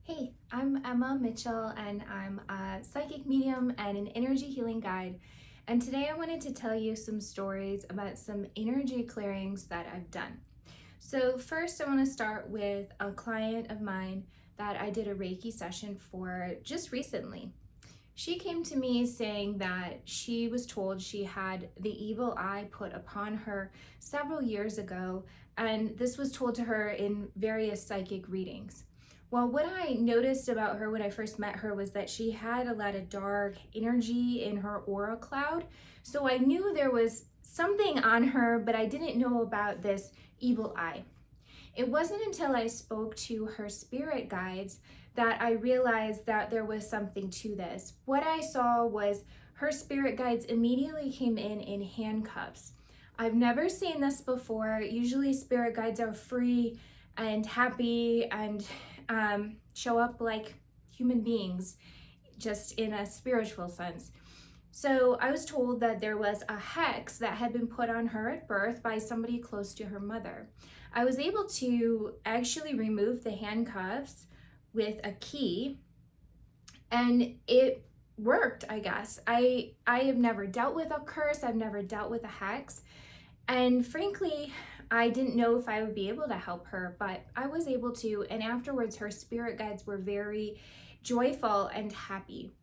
Hey, I'm Emma Mitchell, and I'm a psychic medium and an energy healing guide. And today I wanted to tell you some stories about some energy clearings that I've done. So, first, I want to start with a client of mine that I did a Reiki session for just recently. She came to me saying that she was told she had the evil eye put upon her several years ago, and this was told to her in various psychic readings. Well, what I noticed about her when I first met her was that she had a lot of dark energy in her aura cloud. So I knew there was something on her, but I didn't know about this evil eye. It wasn't until I spoke to her spirit guides that I realized that there was something to this. What I saw was her spirit guides immediately came in handcuffs. I've never seen this before. Usually, spirit guides are free and happy and show up like human beings, just in a spiritual sense. So I was told that there was a hex that had been put on her at birth by somebody close to her mother. I was able to actually remove the handcuffs with a key, and it worked, I guess. I have never dealt with a curse, I've never dealt with a hex, and frankly, I didn't know if I would be able to help her, but I was able to, and afterwards her spirit guides were very joyful and happy.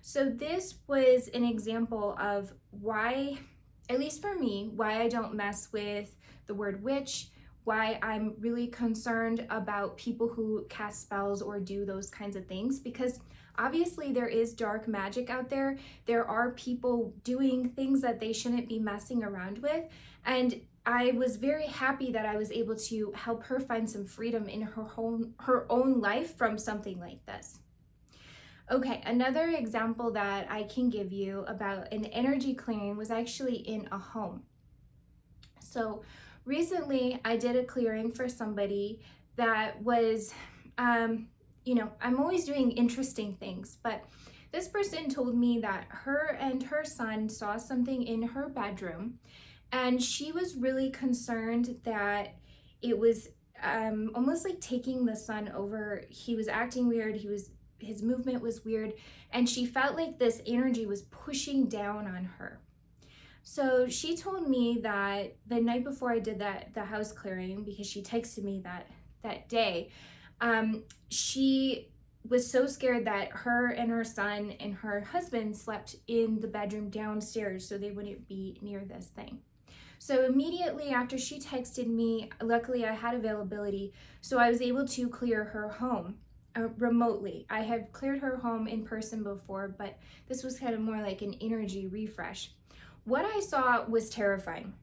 So this was an example of why, at least for me, why I don't mess with the word witch, why I'm really concerned about people who cast spells or do those kinds of things, because obviously there is dark magic out there. There are people doing things that they shouldn't be messing around with. And I was very happy that I was able to help her find some freedom in her own life from something like this. Okay, another example that I can give you about an energy clearing was actually in a home. So recently I did a clearing for somebody that was, I'm always doing interesting things, but this person told me that her and her son saw something in her bedroom, and she was really concerned that it was almost like taking the son over. He was acting weird. His movement was weird, and she felt like this energy was pushing down on her. So she told me that the night before I did the house clearing, because she texted me that day, she was so scared that her and her son and her husband slept in the bedroom downstairs so they wouldn't be near this thing. So immediately after she texted me, luckily I had availability, so I was able to clear her home remotely. I have cleared her home in person before, but this was kind of more like an energy refresh. What I saw was terrifying.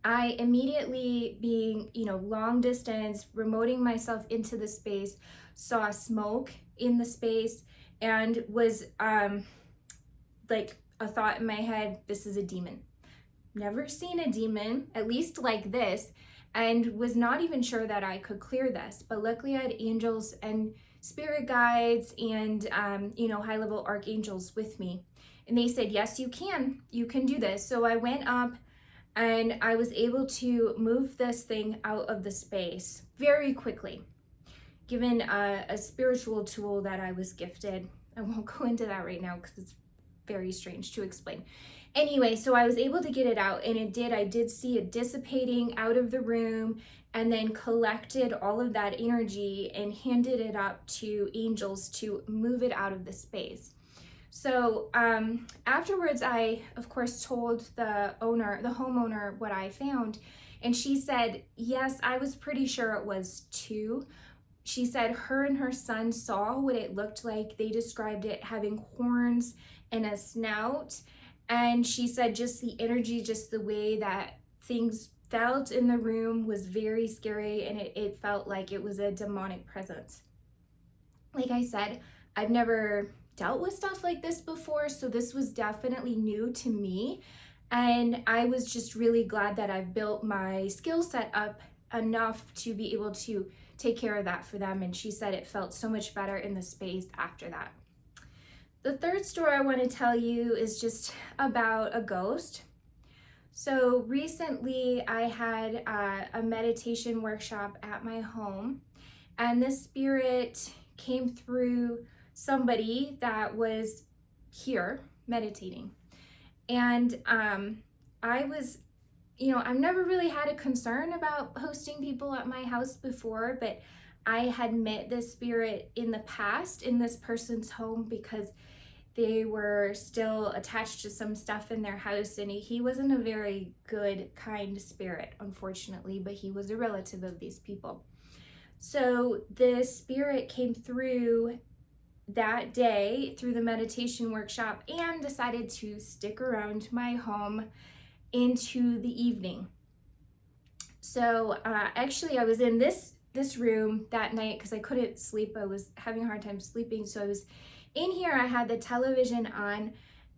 I immediately, being, long distance, remoting myself into the space, saw smoke in the space and was like a thought in my head, this is a demon. Never seen a demon, at least like this, and was not even sure that I could clear this. But luckily I had angels and spirit guides and, high-level archangels with me. And they said, yes, you can do this. So I went up and I was able to move this thing out of the space very quickly, given a spiritual tool that I was gifted. I won't go into that right now because it's very strange to explain. Anyway, so I was able to get it out, and I did see it dissipating out of the room, and then collected all of that energy and handed it up to angels to move it out of the space. So afterwards, I, of course, told the homeowner, what I found, and she said, yes, I was pretty sure it was two. She said her and her son saw what it looked like. They described it having horns and a snout. And she said just the energy, just the way that things felt in the room was very scary, and it felt like it was a demonic presence. Like I said, I've never dealt with stuff like this before, so this was definitely new to me. And I was just really glad that I've built my skill set up enough to be able to take care of that for them. And she said it felt so much better in the space after that. The third story I want to tell you is just about a ghost. So recently I had a meditation workshop at my home, and this spirit came through somebody that was here meditating. And I was, I've never really had a concern about hosting people at my house before, but I had met this spirit in the past in this person's home because they were still attached to some stuff in their house, and he wasn't a very good, kind spirit, unfortunately, but he was a relative of these people. So the spirit came through that day through the meditation workshop and decided to stick around my home into the evening. So actually I was in this room that night because I couldn't sleep. I was having a hard time sleeping. So I was in here, I had the television on,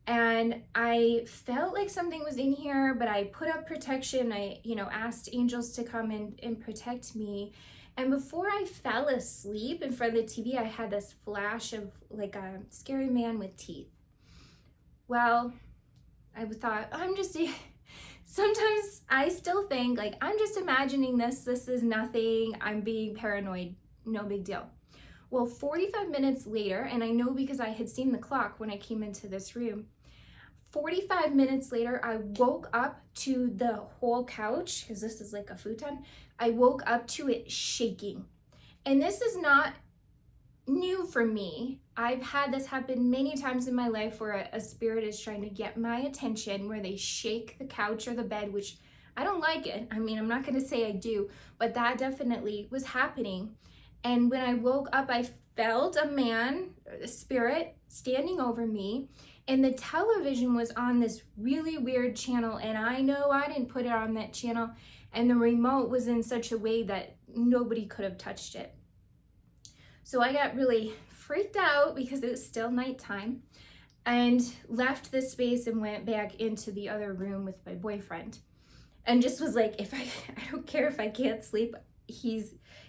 and I felt like something was in here, but I put up protection. I, asked angels to come and protect me. And before I fell asleep in front of the TV, I had this flash of like a scary man with teeth. Well, I thought, sometimes I still think like, I'm just imagining this. This is nothing. I'm being paranoid. No big deal. Well, 45 minutes later, and I know because I had seen the clock when I came into this room, 45 minutes later, I woke up to the whole couch, because this is like a futon. I woke up to it shaking. And this is not new for me. I've had this happen many times in my life where a spirit is trying to get my attention, where they shake the couch or the bed, which I don't like it. I mean, I'm not going to say I do, but that definitely was happening. And when I woke up, I felt a spirit standing over me, and the television was on this really weird channel, and I know I didn't put it on that channel, and the remote was in such a way that nobody could have touched it. So I got really freaked out because it was still nighttime, and left the space and went back into the other room with my boyfriend, and just was like, I don't care if I can't sleep,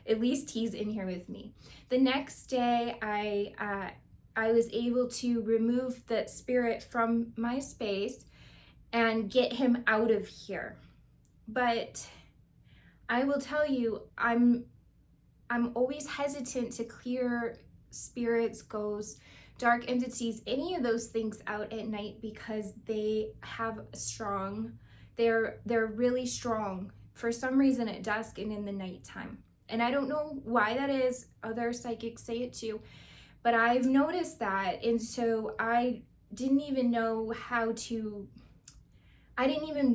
at least he's in here with me. The next day, I was able to remove that spirit from my space and get him out of here. But I will tell you, I'm always hesitant to clear spirits, ghosts, dark entities, any of those things out at night, because they have they're really strong for some reason at dusk and in the nighttime. And I don't know why that is. Other psychics say it too, but I've noticed that. And so I didn't even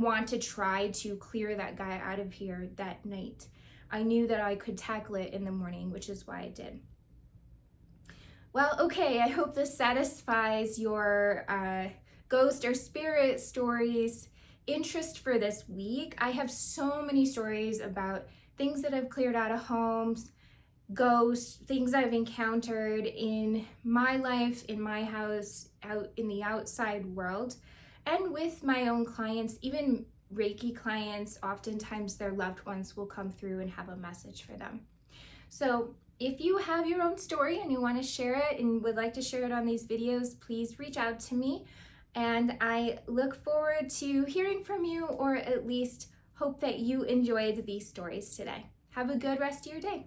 want to try to clear that guy out of here that night. I knew that I could tackle it in the morning, which is why I did. Well, okay, I hope this satisfies your ghost or spirit stories interest for this week. I have so many stories about things that I've cleared out of homes, ghosts, things I've encountered in my life, in my house, out in the outside world, and with my own clients, even Reiki clients. Oftentimes their loved ones will come through and have a message for them. So if you have your own story and you want to share it and would like to share it on these videos, please reach out to me. And I look forward to hearing from you, or at least hope that you enjoyed these stories today. Have a good rest of your day.